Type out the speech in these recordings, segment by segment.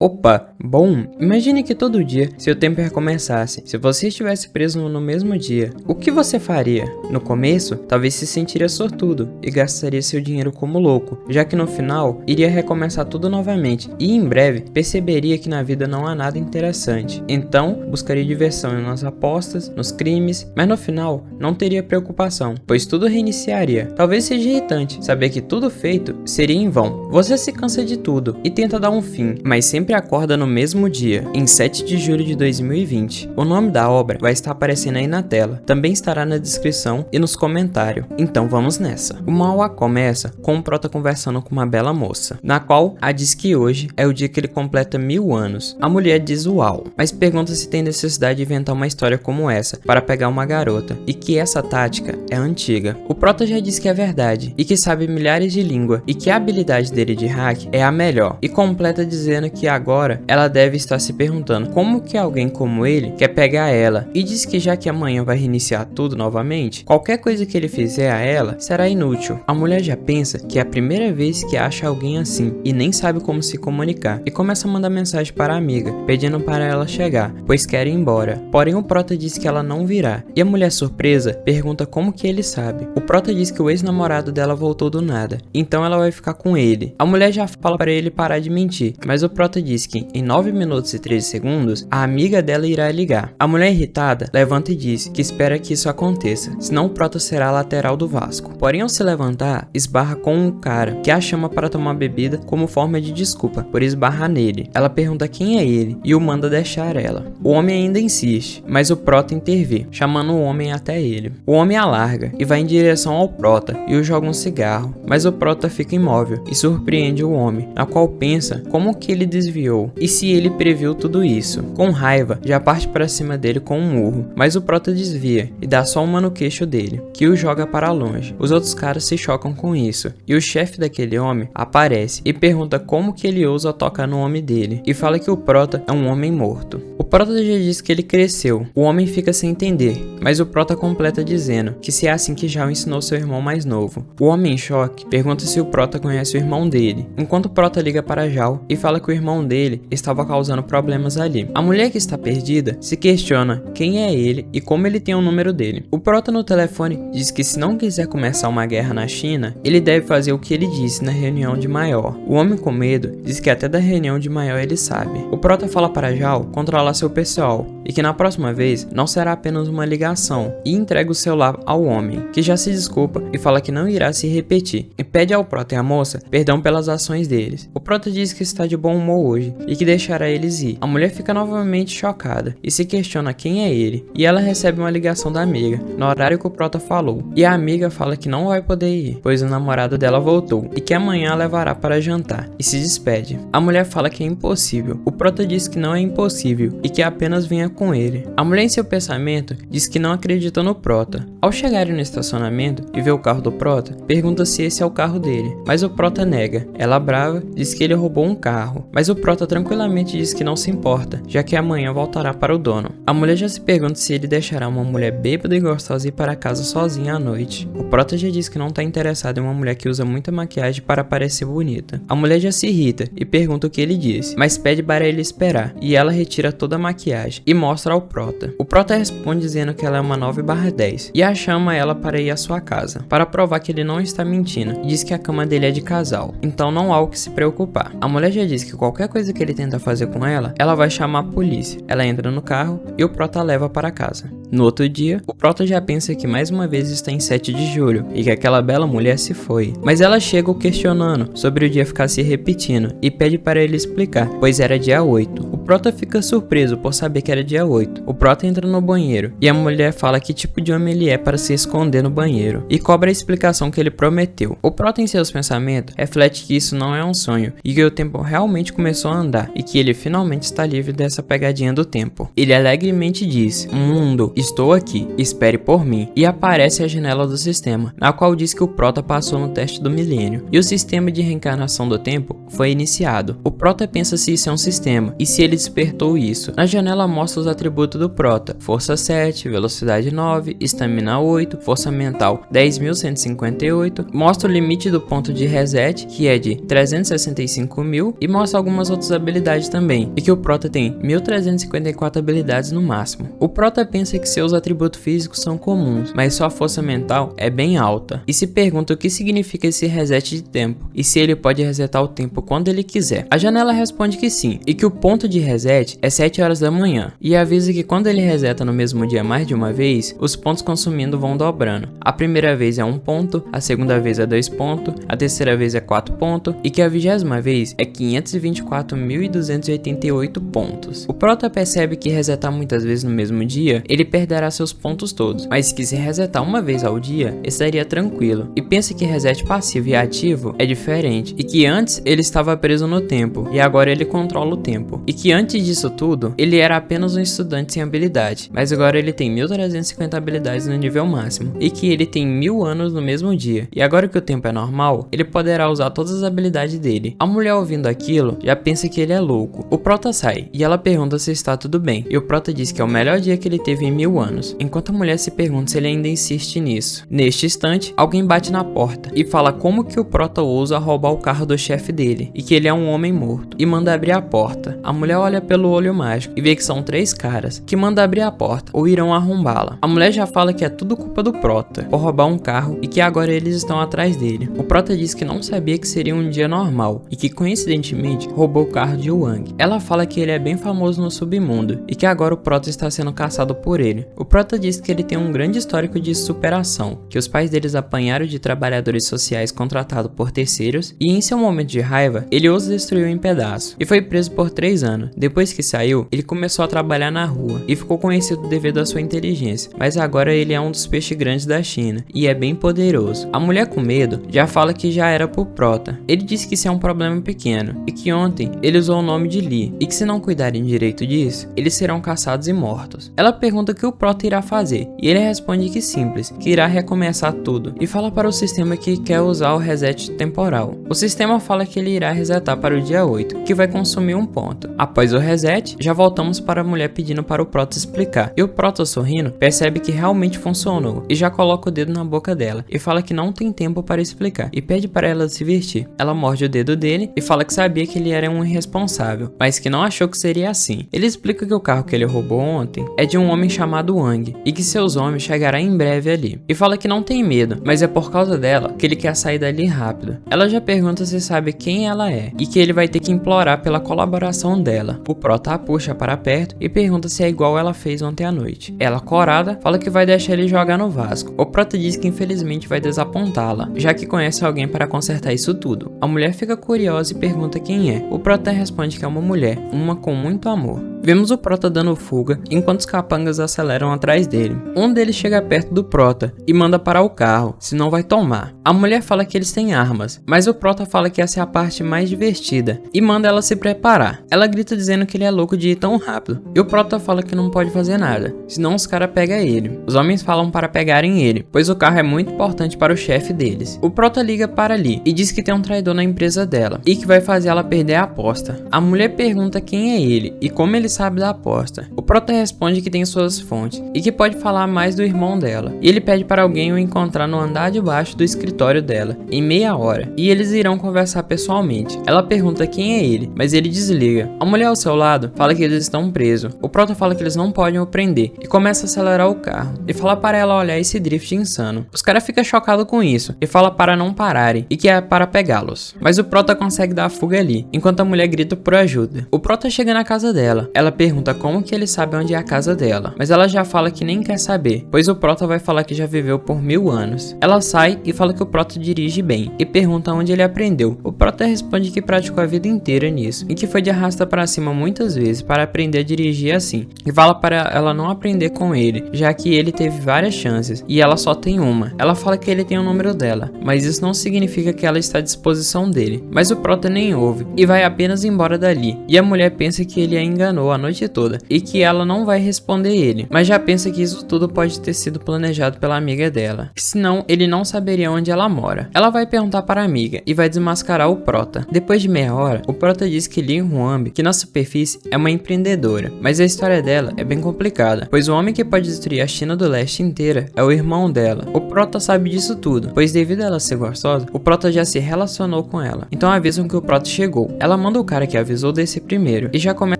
Opa, bom, imagine que todo dia seu tempo recomeçasse. Se você estivesse preso no mesmo dia, o que você faria? No começo, talvez se sentiria sortudo e gastaria seu dinheiro como louco, já que no final iria recomeçar tudo novamente e em breve perceberia que na vida não há nada interessante. Então, buscaria diversão nas apostas, nos crimes, mas no final não teria preocupação, pois tudo reiniciaria. Talvez seja irritante saber que tudo feito seria em vão. Você se cansa de tudo e tenta dar um fim, mas sempre acorda no mesmo dia, em 7 de julho de 2020. O nome da obra vai estar aparecendo aí na tela, também estará na descrição e nos comentários. Então vamos nessa. O manhwa começa com o prota conversando com uma bela moça, na qual a diz que hoje é o dia que ele completa 1000 anos. A mulher diz uau, mas pergunta se tem necessidade de inventar uma história como essa para pegar uma garota, e que essa tática é antiga. O prota já diz que é verdade, e que sabe milhares de línguas, e que a habilidade dele de hack é a melhor, e completa dizendo que agora ela deve estar se perguntando como que alguém como ele quer pegar ela, e diz que já que amanhã vai reiniciar tudo novamente, qualquer coisa que ele fizer a ela será inútil. A mulher já pensa que é a primeira vez que acha alguém assim e nem sabe como se comunicar, e começa a mandar mensagem para a amiga pedindo para ela chegar, pois quer ir embora. Porém o prota diz que ela não virá, e a mulher surpresa pergunta como que ele sabe. O prota diz que o ex-namorado dela voltou do nada, então ela vai ficar com ele. A mulher já fala para ele parar de mentir, mas o prota diz que em 9 minutos e 13 segundos a amiga dela irá ligar. A mulher irritada levanta e diz que espera que isso aconteça, senão o prota será a lateral do Vasco. Porém ao se levantar, esbarra com um cara que a chama para tomar bebida como forma de desculpa por esbarrar nele. Ela pergunta quem é ele e o manda deixar ela. O homem ainda insiste, mas o prota intervém, chamando o homem até ele. O homem a larga e vai em direção ao prota e o joga um cigarro, mas o prota fica imóvel e surpreende o homem, na qual pensa como que ele desviou e se ele previu tudo isso. Com raiva, já parte para cima dele com um murro, mas o prota desvia e dá só uma no queixo dele, que o joga para longe. Os outros caras se chocam com isso, e o chefe daquele homem aparece e pergunta como que ele ousa tocar no homem dele, e fala que o prota é um homem morto. O prota já diz que ele cresceu. O homem fica sem entender, mas o prota completa dizendo que se é assim que Jao ensinou seu irmão mais novo. O homem em choque pergunta se o prota conhece o irmão dele, enquanto o prota liga para Jao e fala que o irmão dele estava causando problemas ali. A mulher que está perdida se questiona quem é ele e como ele tem o número dele. O prota no telefone diz que se não quiser começar uma guerra na China, ele deve fazer o que ele disse na reunião de Maior. O homem com medo diz que até da reunião de Maior ele sabe. O prota fala para Jao controlar seu pessoal e que na próxima vez não será apenas uma ligação, e entrega o celular ao homem, que já se desculpa e fala que não irá se repetir, e pede ao prota e à moça perdão pelas ações deles. O prota diz que está de bom humor hoje e que deixará eles ir. A mulher fica novamente chocada e se questiona quem é ele, e ela recebe uma ligação da amiga no horário que o prota falou, e a amiga fala que não vai poder ir, pois o namorado dela voltou e que amanhã a levará para jantar, e se despede. A mulher fala que é impossível. O prota diz que não é impossível e que apenas venha com ele. A mulher em seu pensamento diz que não acredita no prota. Ao chegarem no estacionamento e ver o carro do prota, pergunta se esse é o carro dele, mas o prota nega. Ela brava diz que ele roubou um carro, mas o prota tranquilamente diz que não se importa, já que amanhã voltará para o dono. A mulher já se pergunta se ele deixará uma mulher bêbada e gostosa ir para casa sozinha à noite. O prota já diz que não está interessado em uma mulher que usa muita maquiagem para parecer bonita. A mulher já se irrita e pergunta o que ele disse, mas pede para ele esperar, e ela retira toda a maquiagem e mostra ao prota. O prota responde dizendo que ela é uma 9/10 e a chama ela para ir à sua casa, para provar que ele não está mentindo, e diz que a cama dele é de casal, então não há o que se preocupar. A mulher já diz que qualquer coisa que ele tenta fazer com ela vai chamar a polícia. Ela entra no carro e o prota leva para casa. No outro dia, o prota já pensa que mais uma vez está em 7 de julho e que aquela bela mulher se foi, mas ela chega o questionando sobre o dia ficar se repetindo e pede para ele explicar, pois era dia 8. O prota fica surpreso por saber que era dia 8. O prota entra no banheiro e a mulher fala que tipo de homem ele é para se esconder no banheiro e cobra a explicação que ele prometeu. O prota em seus pensamentos reflete que isso não é um sonho e que o tempo realmente começou a andar e que ele finalmente está livre dessa pegadinha do tempo. Ele alegremente diz mundo estou aqui, espere por mim, e aparece a janela do sistema, na qual diz que o Prota passou no teste do milênio, e o sistema de reencarnação do tempo foi iniciado. O Prota pensa se isso é um sistema, e se ele despertou isso. Na janela mostra os atributos do Prota: força 7, velocidade 9, estamina 8, força mental 10.158, mostra o limite do ponto de reset, que é de 365.000, e mostra algumas outras habilidades também, e que o Prota tem 1.354 habilidades no máximo. O Prota pensa que seus atributos físicos são comuns, mas sua força mental é bem alta, e se pergunta o que significa esse reset de tempo, e se ele pode resetar o tempo quando ele quiser. A janela responde que sim, e que o ponto de reset é 7 horas da manhã, e avisa que quando ele reseta no mesmo dia mais de uma vez, os pontos consumindo vão dobrando. A primeira vez é 1 ponto, a segunda vez é 2 pontos, a terceira vez é 4 pontos, e que a 20ª vez é 524.288 pontos. O Prota percebe que resetar muitas vezes no mesmo dia, ele perderá seus pontos todos, mas que se resetar uma vez ao dia, estaria tranquilo, e pensa que reset passivo e ativo é diferente, e que antes ele estava preso no tempo, e agora ele controla o tempo, e que antes disso tudo, ele era apenas um estudante sem habilidade, mas agora ele tem 1.350 habilidades no nível máximo, e que ele tem 1000 anos no mesmo dia, e agora que o tempo é normal, ele poderá usar todas as habilidades dele. A mulher ouvindo aquilo, já pensa que ele é louco. O Prota sai, e ela pergunta se está tudo bem, e o Prota diz que é o melhor dia que ele teve em 1000 anos, enquanto a mulher se pergunta se ele ainda insiste nisso. Neste instante, alguém bate na porta, e fala como que o Prota ousa roubar o carro do chefe dele, e que ele é um homem morto, e manda abrir a porta. A mulher olha pelo olho mágico, e vê que são 3 caras, que manda abrir a porta, ou irão arrombá-la. A mulher já fala que é tudo culpa do Prota, por roubar um carro, e que agora eles estão atrás dele. O Prota diz que não sabia que seria um dia normal, e que coincidentemente roubou o carro de Wang. Ela fala que ele é bem famoso no submundo, e que agora o Prota está sendo caçado por ele. O Prota diz que ele tem um grande histórico de superação, que os pais deles apanharam de trabalhadores sociais contratados por terceiros, e em seu momento de raiva, ele os destruiu em pedaços, e foi preso por 3 anos. Depois que saiu, ele começou a trabalhar na rua, e ficou conhecido devido à sua inteligência, mas agora ele é um dos peixes grandes da China, e é bem poderoso. A mulher com medo já fala que já era pro Prota. Ele diz que isso é um problema pequeno, e que ontem ele usou o nome de Li, e que se não cuidarem direito disso, eles serão caçados e mortos. Ela pergunta o que o Prota irá fazer, e ele responde que simples, que irá recomeçar tudo, e fala para o sistema que quer usar o reset temporal. O sistema fala que ele irá resetar para o dia 8, que vai consumir 1 ponto. Após o reset, já voltamos para a mulher pedindo para o Prota explicar, e o Prota, sorrindo, percebe que realmente funcionou, e já coloca o dedo na boca dela, e fala que não tem tempo para explicar, e pede para ela se vestir. Ela morde o dedo dele, e fala que sabia que ele era um irresponsável, mas que não achou que seria assim. Ele explica que o carro que ele roubou ontem é de um homem chamado Wang, e que seus homens chegarão em breve ali, e fala que não tem medo, mas é por causa dela que ele quer sair dali rápido. Ela já pergunta se sabe quem ela é, e que ele vai ter que implorar pela colaboração dela. O Prota a puxa para perto e pergunta se é igual ela fez ontem à noite. Ela, corada, fala que vai deixar ele jogar no Vasco. O Prota diz que infelizmente vai desapontá-la, já que conhece alguém para consertar isso tudo. A mulher fica curiosa e pergunta quem é. O Prota responde que é uma mulher, uma com muito amor. Vemos o Prota dando fuga, enquanto os capangas aceleram atrás dele. Um deles chega perto do Prota e manda parar o carro, senão vai tomar. A mulher fala que eles têm armas, mas o Prota fala que essa é a parte mais divertida, e manda ela se preparar. Ela grita dizendo que ele é louco de ir tão rápido, e o Prota fala que não pode fazer nada, senão os caras pegam ele. Os homens falam para pegarem ele, pois o carro é muito importante para o chefe deles. O Prota liga para Li e diz que tem um traidor na empresa dela, e que vai fazer ela perder a aposta. A mulher pergunta quem é ele, e como ele sabe da aposta. O Prota responde que tem suas fontes, e que pode falar mais do irmão dela, e ele pede para alguém o encontrar no andar de baixo do escritório dela, em meia hora, e eles irão conversar pessoalmente. Ela pergunta quem é ele, mas ele desliga. A mulher ao seu lado fala que eles estão presos. O Prota fala que eles não podem o prender, e começa a acelerar o carro, e fala para ela olhar esse drift insano. Os caras ficam chocados com isso, e fala para não pararem, e que é para pegá-los. Mas o Prota consegue dar a fuga ali, enquanto a mulher grita por ajuda. O Prota chega na casa dela. Ela pergunta como que ele sabe onde é a casa dela, mas ela já fala que nem quer saber, pois o Prota vai falar que já viveu por 1000 anos. Ela sai e fala que o Prota dirige bem, e pergunta onde ele aprendeu. O Prota responde que praticou a vida inteira nisso, e que foi de arrasta para cima muitas vezes para aprender a dirigir assim, e fala para ela não aprender com ele, já que ele teve várias chances, e ela só tem uma. Ela fala que ele tem o número dela, mas isso não significa que ela está à disposição dele. Mas o Prota nem ouve, e vai apenas embora dali, e a mulher pensa que ele a enganou chorou a noite toda e que ela não vai responder ele, mas já pensa que isso tudo pode ter sido planejado pela amiga dela, senão ele não saberia onde ela mora. Ela vai perguntar para a amiga e vai desmascarar o Prota. Depois de meia hora, o Prota diz que Lin Huang, que na superfície é uma empreendedora, mas a história dela é bem complicada, pois o homem que pode destruir a China do Leste inteira é o irmão dela. O Prota sabe disso tudo, pois devido a ela ser gostosa, o Prota já se relacionou com ela. Então avisam que o Prota chegou. Ela manda o cara que avisou descer primeiro e já começa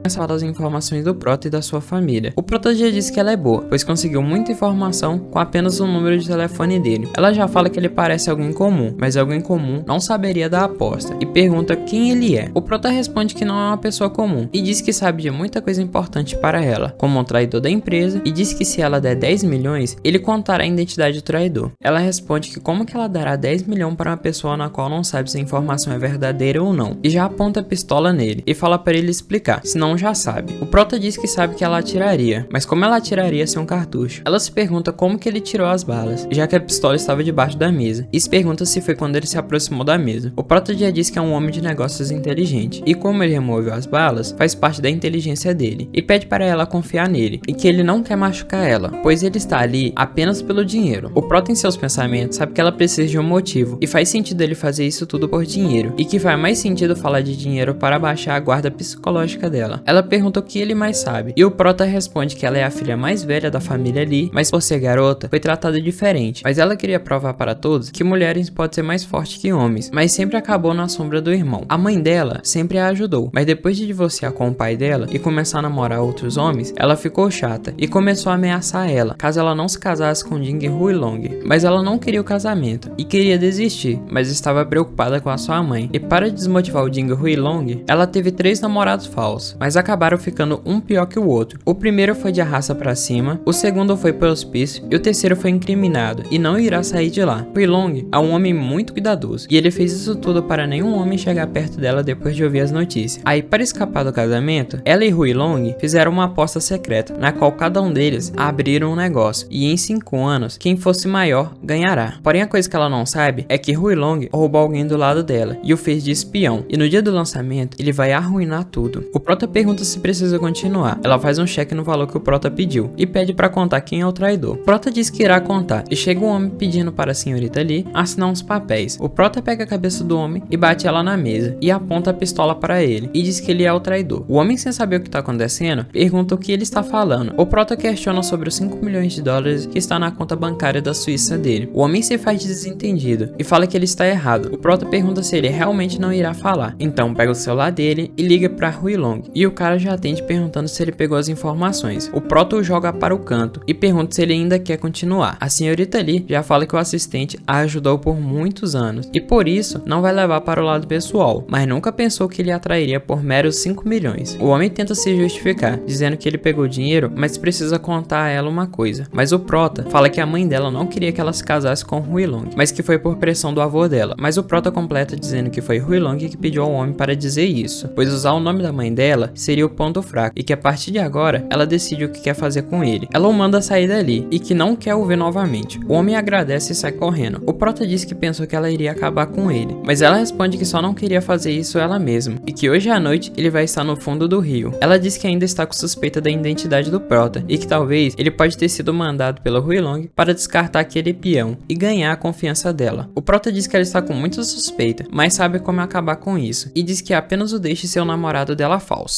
a falar das informações do Prota e da sua família. O Prota já disse que ela é boa, pois conseguiu muita informação com apenas o número de telefone dele. Ela já fala que ele parece alguém comum, mas alguém comum não saberia da aposta e pergunta quem ele é. O Prota responde que não é uma pessoa comum e diz que sabe de muita coisa importante para ela, como um traidor da empresa, e diz que se ela der 10 milhões, ele contará a identidade do traidor. Ela responde que como que ela dará 10 milhões para uma pessoa na qual não sabe se a informação é verdadeira ou não, e já aponta a pistola nele e fala para ele explicar, senão já sabe. O Prota diz que sabe que ela atiraria, mas como ela atiraria sem um cartucho? Ela se pergunta como que ele tirou as balas, já que a pistola estava debaixo da mesa, e se pergunta se foi quando ele se aproximou da mesa. O Prota já diz que é um homem de negócios inteligente, e como ele removeu as balas, faz parte da inteligência dele, e pede para ela confiar nele, e que ele não quer machucar ela, pois ele está ali apenas pelo dinheiro. O Prota em seus pensamentos sabe que ela precisa de um motivo, e faz sentido ele fazer isso tudo por dinheiro, e que faz mais sentido falar de dinheiro para baixar a guarda psicológica dela. Ela pergunta o que ele mais sabe, e o Prota responde que ela é a filha mais velha da família ali, mas por ser garota, foi tratada diferente, mas ela queria provar para todos que mulheres podem ser mais fortes que homens, mas sempre acabou na sombra do irmão. A mãe dela sempre a ajudou, mas depois de divorciar com o pai dela e começar a namorar outros homens, ela ficou chata e começou a ameaçar ela, caso ela não se casasse com Ding Huilong. Mas ela não queria o casamento e queria desistir, mas estava preocupada com a sua mãe. E para desmotivar o Ding Huilong, ela teve 3 namorados falsos, mas acabaram ficando um pior que o outro. O primeiro foi de arraça pra cima, o segundo foi por hospício e o terceiro foi incriminado e não irá sair de lá. Huilong é um homem muito cuidadoso e ele fez isso tudo para nenhum homem chegar perto dela depois de ouvir as notícias. Aí, para escapar do casamento, ela e Huilong fizeram uma aposta secreta, na qual cada um deles abriram um negócio, e em 5 anos, quem fosse maior ganhará. Porém, a coisa que ela não sabe é que Huilong roubou alguém do lado dela e o fez de espião, e no dia do lançamento, ele vai arruinar tudo. O Prota pergunta se precisa continuar. Ela faz um cheque no valor que o Prota pediu e pede para contar quem é o traidor. O Prota diz que irá contar, e chega um homem pedindo para a senhorita Lee assinar uns papéis. O Prota pega a cabeça do homem e bate ela na mesa, e aponta a pistola para ele, e diz que ele é o traidor. O homem, sem saber o que está acontecendo, pergunta o que ele está falando. O Prota questiona sobre os 5 milhões de dólares que está na conta bancária da Suíça dele. O homem se faz de desentendido e fala que ele está errado. O Prota pergunta se ele realmente não irá falar. Então pega o celular dele e liga para Huilong, e o cara já atende perguntando se ele pegou as informações. O Prota o joga para o canto e pergunta se ele ainda quer continuar. A senhorita Lee já fala que o assistente a ajudou por muitos anos e por isso não vai levar para o lado pessoal, mas nunca pensou que ele atrairia por meros 5 milhões. O homem tenta se justificar, dizendo que ele pegou o dinheiro, mas precisa contar a ela uma coisa. Mas o Prota fala que a mãe dela não queria que ela se casasse com Huilong, mas que foi por pressão do avô dela. Mas o Prota completa dizendo que foi Huilong que pediu ao homem para dizer isso, pois usar o nome da mãe dela seria o ponto fraco, e que a partir de agora ela decide o que quer fazer com ele. Ela o manda sair dali e que não quer o ver novamente. O homem agradece e sai correndo. O Prota diz que pensou que ela iria acabar com ele, mas ela responde que só não queria fazer isso ela mesma, e que hoje à noite ele vai estar no fundo do rio. Ela diz que ainda está com suspeita da identidade do Prota, e que talvez ele pode ter sido mandado pelo Huilong para descartar aquele peão e ganhar a confiança dela. O Prota diz que ela está com muita suspeita, mas sabe como acabar com isso, e diz que apenas o deixe ser o namorado dela falso.